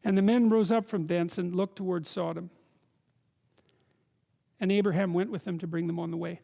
And the men rose up from thence and looked towards Sodom. And Abraham went with them to bring them on the way.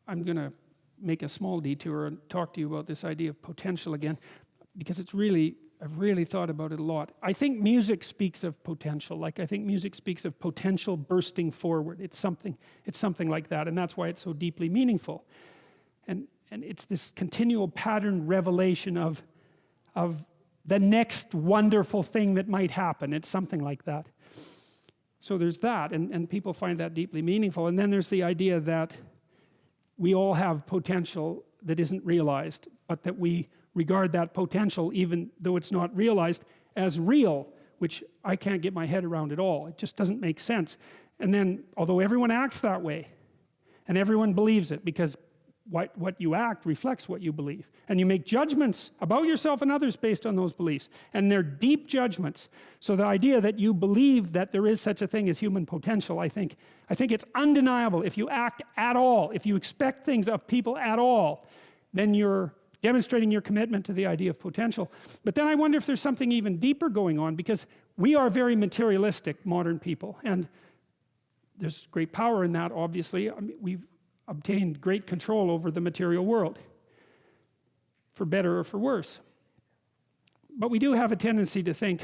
I'm going to make a small detour and talk to you about this idea of potential again, because it's really, I've really thought about it a lot. I think music speaks of potential. Like, I think music speaks of potential bursting forward. It's something like that, and that's why it's so deeply meaningful. And it's this continual pattern revelation of the next wonderful thing that might happen. It's something like that. So there's that, and people find that deeply meaningful. And then there's the idea that we all have potential that isn't realized, but that we regard that potential, even though it's not realized, as real, which I can't get my head around at all. It just doesn't make sense. And then, although everyone acts that way, and everyone believes it, because what you act reflects what you believe, and you make judgments about yourself and others based on those beliefs, and they're deep judgments. So the idea that you believe that there is such a thing as human potential, I think it's undeniable. If you act at all, if you expect things of people at all, then you're demonstrating your commitment to the idea of potential. But then I wonder if there's something even deeper going on, because we are very materialistic, modern people, and there's great power in that, obviously. I mean, we've obtained great control over the material world, for better or for worse. But we do have a tendency to think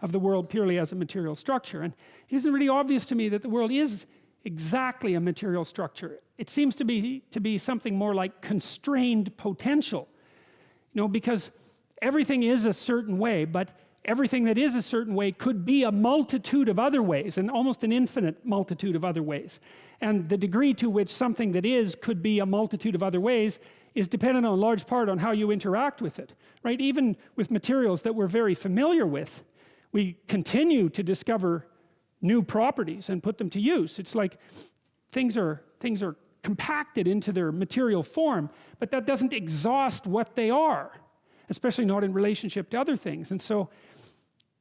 of the world purely as a material structure, and it isn't really obvious to me that the world is exactly a material structure. It seems to be something more like constrained potential, you know, because everything is a certain way, but everything that is a certain way could be a multitude of other ways, and almost an infinite multitude of other ways. And the degree to which something that is could be a multitude of other ways is dependent on large part on how you interact with it, right? Even with materials that we're very familiar with, we continue to discover new properties and put them to use. It's like things are compacted into their material form, but that doesn't exhaust what they are, especially not in relationship to other things. And so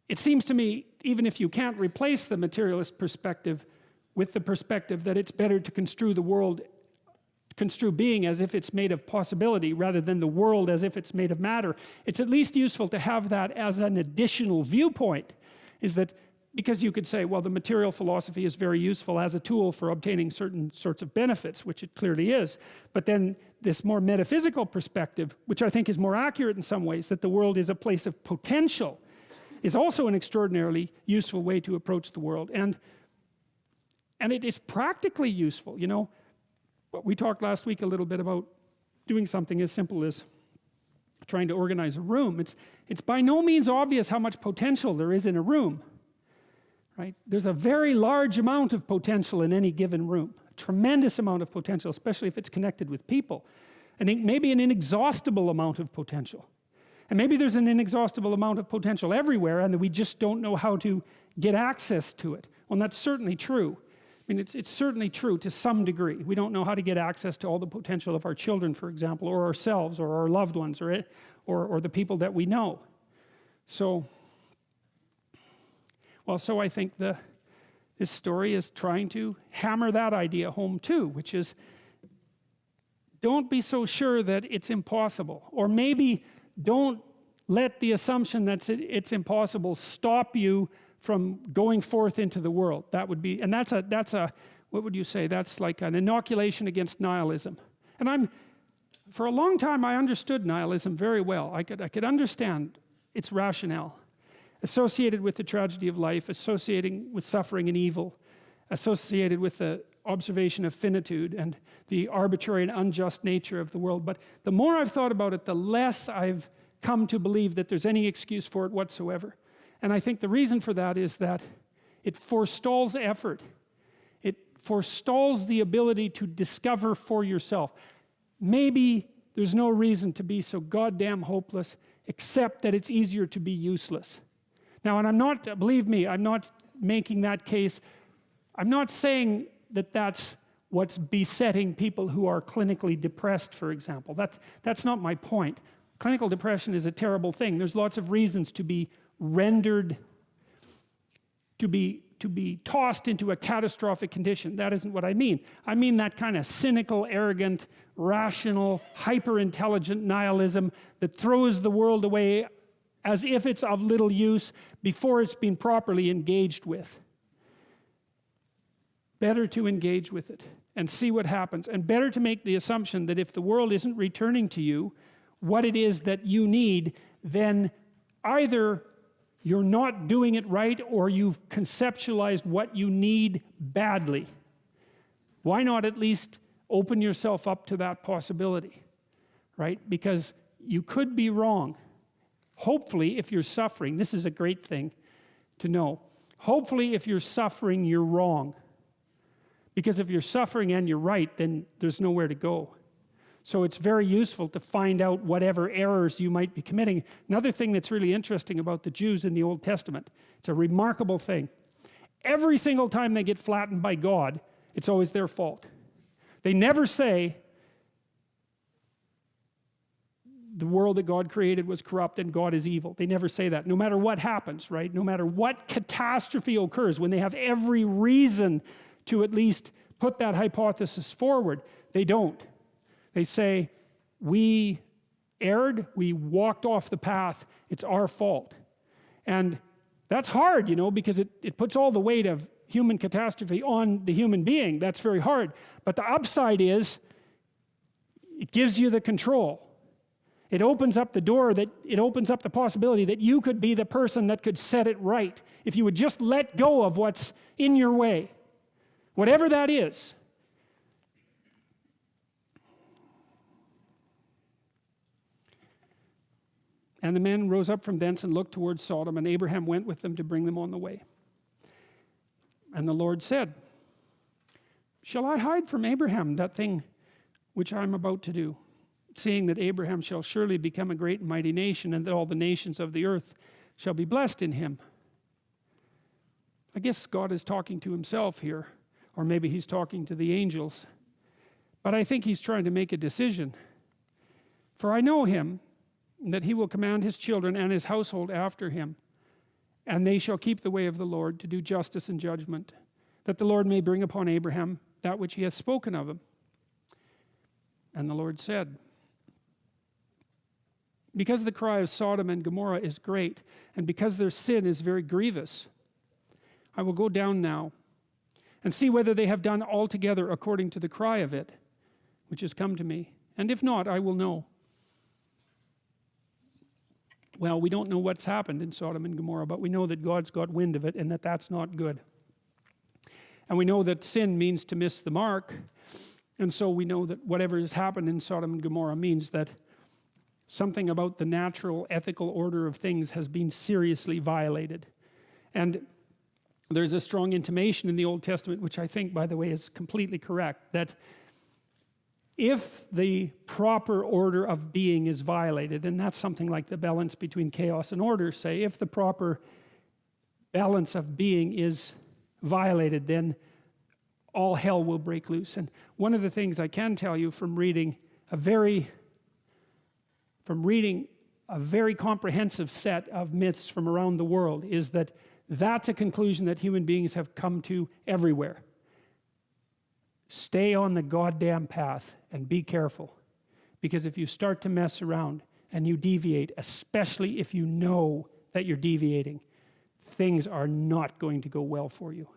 it seems to me, even if you can't replace the materialist perspective with the perspective that it's better to construe the world, construe being as if it's made of possibility rather than the world as if it's made of matter, it's at least useful to have that as an additional viewpoint. Is that because you could say, well, the material philosophy is very useful as a tool for obtaining certain sorts of benefits, which it clearly is. But then this more metaphysical perspective, which I think is more accurate in some ways, that the world is a place of potential, is also an extraordinarily useful way to approach the world. And it is practically useful, you know. We talked last week a little bit about doing something as simple as trying to organize a room. It's by no means obvious how much potential there is in a room. Right? There's a very large amount of potential in any given room, a tremendous amount of potential, especially if it's connected with people. And maybe an inexhaustible amount of potential. And maybe there's an inexhaustible amount of potential everywhere, and that we just don't know how to get access to it. Well, that's certainly true. I mean, it's certainly true to some degree. We don't know how to get access to all the potential of our children, for example, or ourselves, or our loved ones, or the people that we know. So I think this story is trying to hammer that idea home too, which is, don't be so sure that it's impossible, or maybe don't let the assumption that it's impossible stop you from going forth into the world. That would be, and that's a what would you say? That's like an inoculation against nihilism. And for a long time I understood nihilism very well. I could understand its rationale, associated with the tragedy of life, associating with suffering and evil, associated with the observation of finitude and the arbitrary and unjust nature of the world. But the more I've thought about it, the less I've come to believe that there's any excuse for it whatsoever. And I think the reason for that is that it forestalls effort. It forestalls the ability to discover for yourself. Maybe there's no reason to be so goddamn hopeless, except that it's easier to be useless. Now, and I'm not, believe me, I'm not making that case. I'm not saying that that's what's besetting people who are clinically depressed, for example. That's not my point. Clinical depression is a terrible thing. There's lots of reasons to be rendered, to be be tossed into a catastrophic condition. That isn't what I mean. I mean that kind of cynical, arrogant, rational, hyper-intelligent nihilism that throws the world away as if it's of little use before it's been properly engaged with. Better to engage with it and see what happens, and better to make the assumption that if the world isn't returning to you what it is that you need, then either you're not doing it right or you've conceptualized what you need badly. Why not at least open yourself up to that possibility, right? Because you could be wrong. Hopefully, if you're suffering, this is a great thing to know. Hopefully, if you're suffering, you're wrong. Because if you're suffering and you're right, then there's nowhere to go. So it's very useful to find out whatever errors you might be committing. Another thing that's really interesting about the Jews in the Old Testament, it's a remarkable thing. Every single time they get flattened by God, it's always their fault. They never say the world that God created was corrupt and God is evil. They never say that, no matter what happens, right? No matter what catastrophe occurs, when they have every reason to at least put that hypothesis forward, they don't. They say, we erred, we walked off the path, it's our fault. And that's hard, you know, because it puts all the weight of human catastrophe on the human being. That's very hard. But the upside is, it gives you the control. It opens up the door, it opens up the possibility that you could be the person that could set it right if you would just let go of what's in your way. Whatever that is. And the men rose up from thence and looked towards Sodom, and Abraham went with them to bring them on the way. And the Lord said, shall I hide from Abraham that thing which I am about to do, seeing that Abraham shall surely become a great and mighty nation, and that all the nations of the earth shall be blessed in him? I guess God is talking to himself here, or maybe he's talking to the angels. But I think he's trying to make a decision. For I know him, that he will command his children and his household after him, and they shall keep the way of the Lord to do justice and judgment, that the Lord may bring upon Abraham that which he hath spoken of him. And the Lord said, because the cry of Sodom and Gomorrah is great, and because their sin is very grievous, I will go down now and see whether they have done altogether according to the cry of it, which has come to me. And if not, I will know. Well, we don't know what's happened in Sodom and Gomorrah, but we know that God's got wind of it and that that's not good. And we know that sin means to miss the mark. And so we know that whatever has happened in Sodom and Gomorrah means that something about the natural ethical order of things has been seriously violated. And there's a strong intimation in the Old Testament, which I think, by the way, is completely correct, that if the proper order of being is violated, and that's something like the balance between chaos and order, say, if the proper balance of being is violated, then all hell will break loose. And one of the things I can tell you from reading a very comprehensive set of myths from around the world is that that's a conclusion that human beings have come to everywhere. Stay on the goddamn path and be careful. Because if you start to mess around and you deviate, especially if you know that you're deviating, things are not going to go well for you.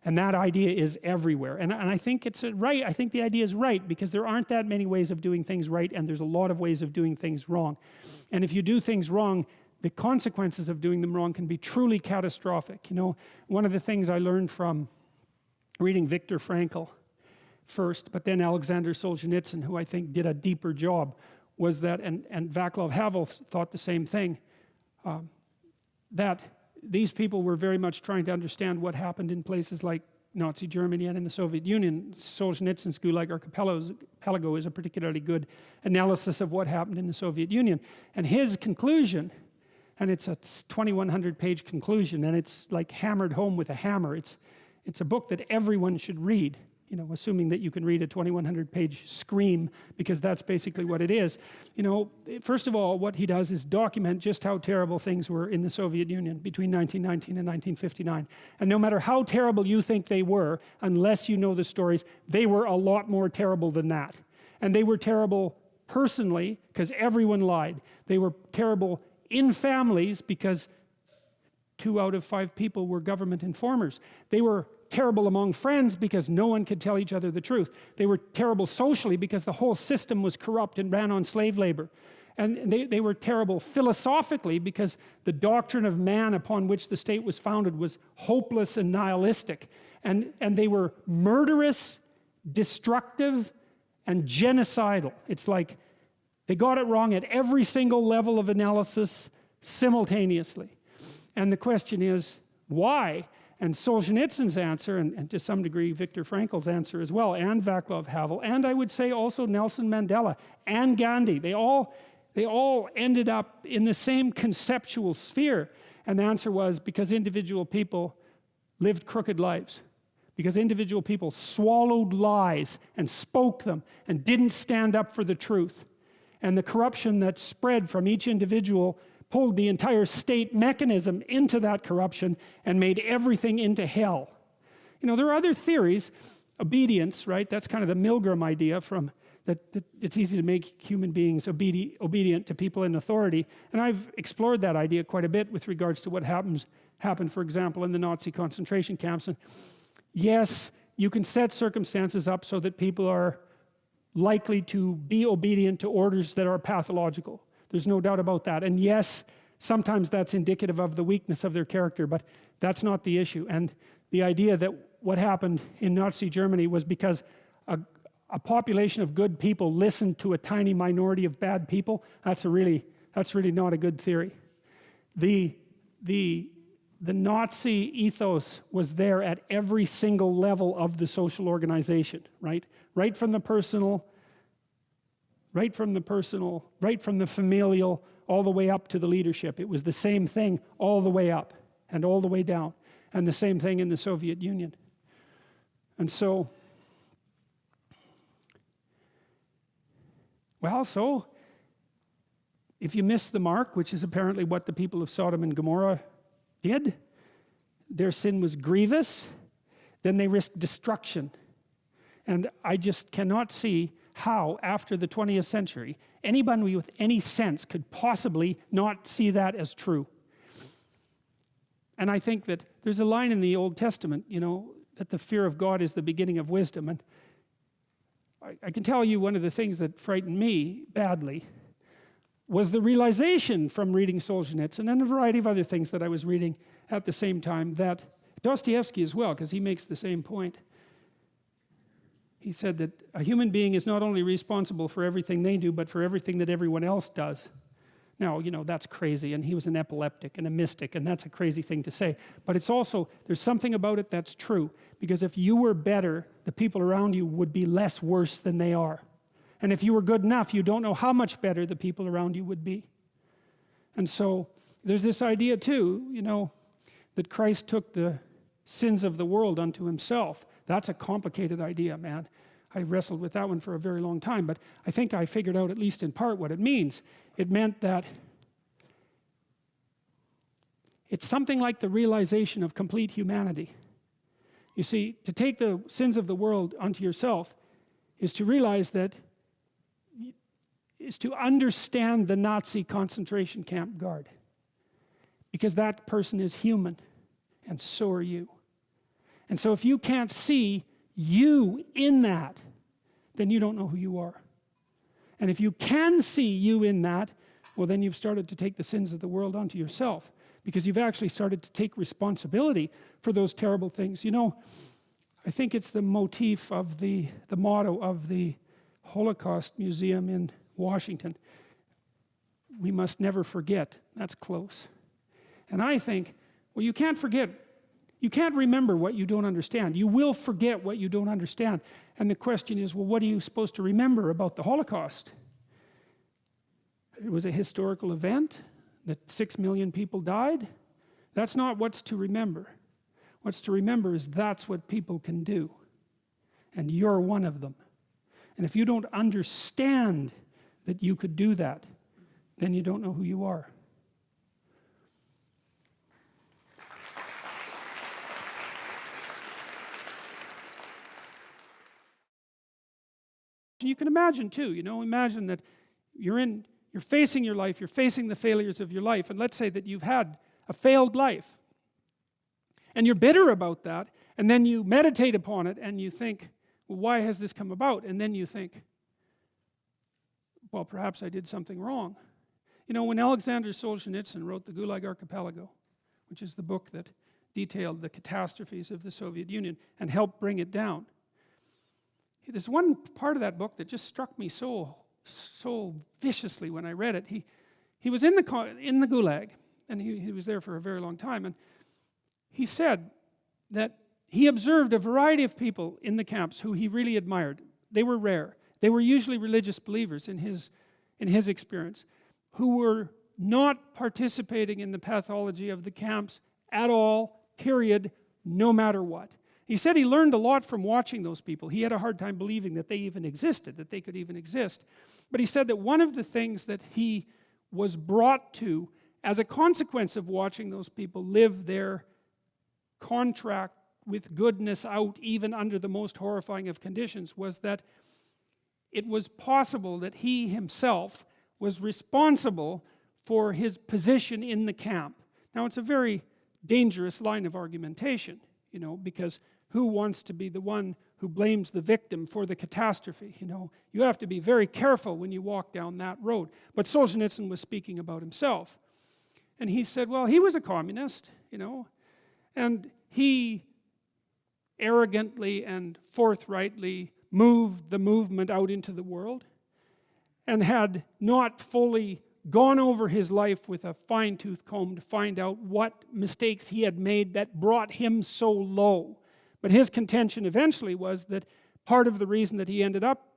And that idea is everywhere. And I think it's right. I think the idea is right because there aren't that many ways of doing things right, and there's a lot of ways of doing things wrong. And if you do things wrong, the consequences of doing them wrong can be truly catastrophic. You know, one of the things I learned from reading Viktor Frankl first, but then Aleksandr Solzhenitsyn, who I think did a deeper job, was that, and Václav Havel thought the same thing, that these people were very much trying to understand what happened in places like Nazi Germany and in the Soviet Union. Solzhenitsyn's Gulag Archipelago is a particularly good analysis of what happened in the Soviet Union. And his conclusion, and it's a 2,100 page conclusion, and it's like hammered home with a hammer. It's a book that everyone should read. you know, assuming that you can read a 2100 page scream, because that's basically what it is. You know, first of all, what he does is document just how terrible things were in the Soviet Union between 1919 and 1959. And no matter how terrible you think they were, unless you know the stories, they were a lot more terrible than that. And they were terrible personally, because everyone lied. They were terrible in families, because 2 out of 5 people were government informers. They were terrible among friends, because no one could tell each other the truth. They were terrible socially, because the whole system was corrupt and ran on slave labor. And they were terrible philosophically, because the doctrine of man upon which the state was founded was hopeless and nihilistic. And they were murderous, destructive, and genocidal. It's like they got it wrong at every single level of analysis simultaneously. And the question is, why? And Solzhenitsyn's answer, and to some degree Viktor Frankl's answer as well, and Václav Havel, and I would say also Nelson Mandela and Gandhi, they all ended up in the same conceptual sphere. And the answer was because individual people lived crooked lives. Because individual people swallowed lies and spoke them and didn't stand up for the truth. And the corruption that spread from each individual pulled the entire state mechanism into that corruption and made everything into hell. You know, there are other theories. Obedience, right? That's kind of the Milgram idea from that it's easy to make human beings obedient to people in authority. And I've explored that idea quite a bit with regards to what happened, for example, in the Nazi concentration camps. And yes, you can set circumstances up so that people are likely to be obedient to orders that are pathological. There's no doubt about that. And yes, sometimes that's indicative of the weakness of their character, but that's not the issue. And the idea that what happened in Nazi Germany was because a population of good people listened to a tiny minority of bad people, that's really not a good theory. The Nazi ethos was there at every single level of the social organization, right? Right from the familial, all the way up to the leadership. It was the same thing all the way up and all the way down. And the same thing in the Soviet Union. And so, well, so if you miss the mark, which is apparently what the people of Sodom and Gomorrah did, their sin was grievous, then they risked destruction. And I just cannot see how, after the 20th century, anybody with any sense could possibly not see that as true. And I think that there's a line in the Old Testament, you know, that the fear of God is the beginning of wisdom. And I can tell you one of the things that frightened me badly was the realization from reading Sholzhenitsyn and a variety of other things that I was reading at the same time, that Dostoevsky as well, because he makes the same point. He said that a human being is not only responsible for everything they do, but for everything that everyone else does. Now, you know, that's crazy, and he was an epileptic and a mystic, and that's a crazy thing to say. But it's also, there's something about it that's true, because if you were better, the people around you would be less worse than they are. And if you were good enough, you don't know how much better the people around you would be. And so, there's this idea too, you know, that Christ took the sins of the world unto himself. That's a complicated idea, man. I wrestled with that one for a very long time, but I think I figured out, at least in part, what it means. It meant that it's something like the realization of complete humanity. You see, to take the sins of the world unto yourself is to realize that, is to understand the Nazi concentration camp guard. Because that person is human, and so are you. And so if you can't see you in that, then you don't know who you are. And if you can see you in that, well, then you've started to take the sins of the world onto yourself, because you've actually started to take responsibility for those terrible things. You know, I think it's the motif of the motto of the Holocaust Museum in Washington. We must never forget. That's close. And I think, well, you can't forget. You can't remember what you don't understand. You will forget what you don't understand. And the question is, well, what are you supposed to remember about the Holocaust? It was a historical event, that 6 million people died. That's not what's to remember. What's to remember is that's what people can do. and you're one of them. And if you don't understand that you could do that, then you don't know who you are. You can imagine too, imagine that you're facing your life, you're facing the failures of your life, and let's say that you've had a failed life. And you're bitter about that, and then you meditate upon it and you think, well, why has this come about? And then you think, well, perhaps I did something wrong. When Aleksandr Solzhenitsyn wrote the Gulag Archipelago, which is the book that detailed the catastrophes of the Soviet Union and helped bring it down, there's one part of that book that just struck me so viciously when I read it. He was in the Gulag, and he was there for a very long time, and he said that he observed a variety of people in the camps who he really admired. They were rare. They were usually religious believers in his experience, who were not participating in the pathology of the camps at all, period, no matter what. He said he learned a lot from watching those people. He had a hard time believing that they even existed, that they could even exist. But he said that one of the things that he was brought to as a consequence of watching those people live their contract with goodness out, even under the most horrifying of conditions, was that it was possible that he himself was responsible for his position in the camp. Now, it's a very dangerous line of argumentation, because who wants to be the one who blames the victim for the catastrophe? You have to be very careful when you walk down that road. But Solzhenitsyn was speaking about himself. And he said, well, he was a communist, and he arrogantly and forthrightly moved the movement out into the world and had not fully gone over his life with a fine-tooth comb to find out what mistakes he had made that brought him so low. But his contention eventually was that part of the reason that he ended up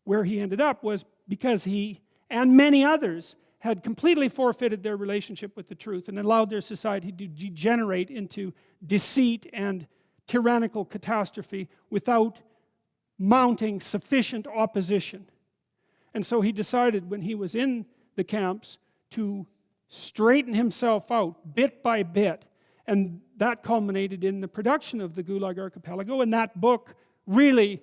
where he ended up was because he and many others had completely forfeited their relationship with the truth and allowed their society to degenerate into deceit and tyrannical catastrophe without mounting sufficient opposition. And so he decided when he was in the camps to straighten himself out bit by bit, and that culminated in the production of the Gulag Archipelago, and that book really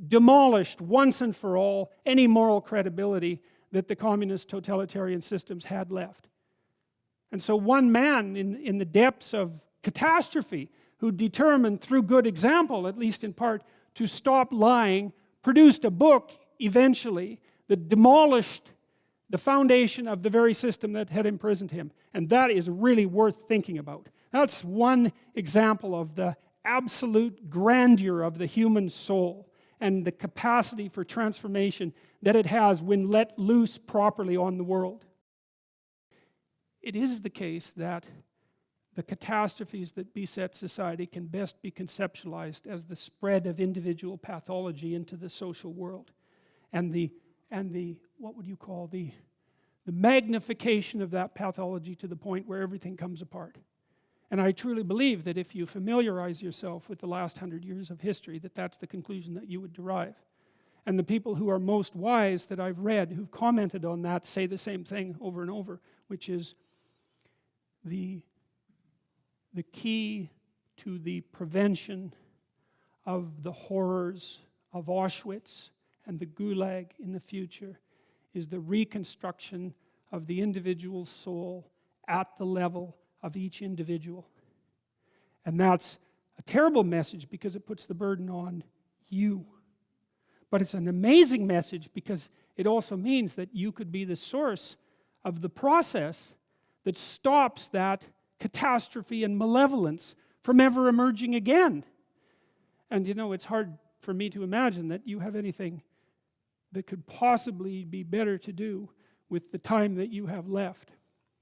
demolished once and for all any moral credibility that the communist totalitarian systems had left. And so one man in the depths of catastrophe, who determined through good example, at least in part, to stop lying, produced a book eventually that demolished the foundation of the very system that had imprisoned him. And that is really worth thinking about. That's one example of the absolute grandeur of the human soul and the capacity for transformation that it has when let loose properly on the world. It is the case that the catastrophes that beset society can best be conceptualized as the spread of individual pathology into the social world, and the what would you call the magnification of that pathology to the point where everything comes apart. And I truly believe that if you familiarize yourself with the last 100 years of history, that that's the conclusion that you would derive. And the people who are most wise that I've read who've commented on that say the same thing over and over, which is the key to the prevention of the horrors of Auschwitz and the Gulag in the future is the reconstruction of the individual soul at the level of each individual. And that's a terrible message because it puts the burden on you. But it's an amazing message because it also means that you could be the source of the process that stops that catastrophe and malevolence from ever emerging again. And it's hard for me to imagine that you have anything that could possibly be better to do with the time that you have left.